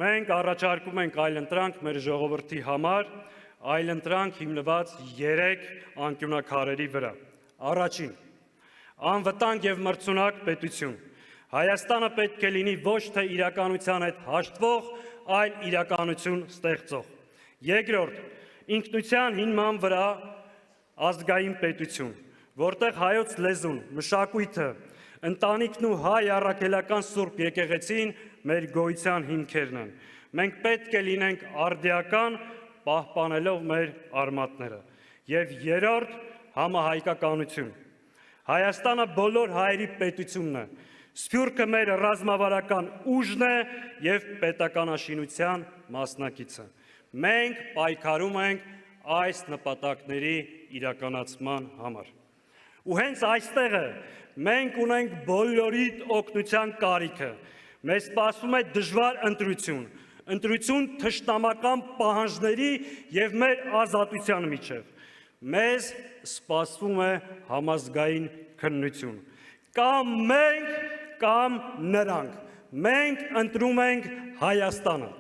Մենք առաջարկում ենք այլընտրանք մեր ժողովրդի համար, այլընտրանք հիմնված 3 անկյունաքարերի վրա։ Առաջին, անվտանգ և մրցունակ պետություն։ Հայաստանը պետք է լինի ոչ թե իրականության հետ հաշտվող, այլ իրականություն ստեղծող։ Երկրորդ, ինքնության հիման վրա ազգային պետություն, որտեղ հայոց լեզուն, մշակույթը, ընտանիքն ու հայ առաքելական Սուրբ եկեղեցին մեր գոյության հիմքերն են։ Մենք պետք է լինենք արդիական, պահպանելով մեր արմատները։ Եվ երրորդ, համահայկականություն։ Հայաստանը բոլոր հայերի պետությունն է։ Սփյուռքը մեր ռազմավարական ուժն է և պետականաշինության մասնակիցը։ Մենք պայքարում ենք այս նպատակների իրականացման համար։ Ու հենց այստեղ է մենք ունենք բոլորի օգնության կարիքը։ Մեզ սպասում է դժվար ընտրություն թշնամական պահանջների և մեր ազատության միջև։ Մեզ սպասվում է համազգային քննություն։ Կամ մենք, կամ նրանք։ Մենք ընտրում ենք Հայաստանը։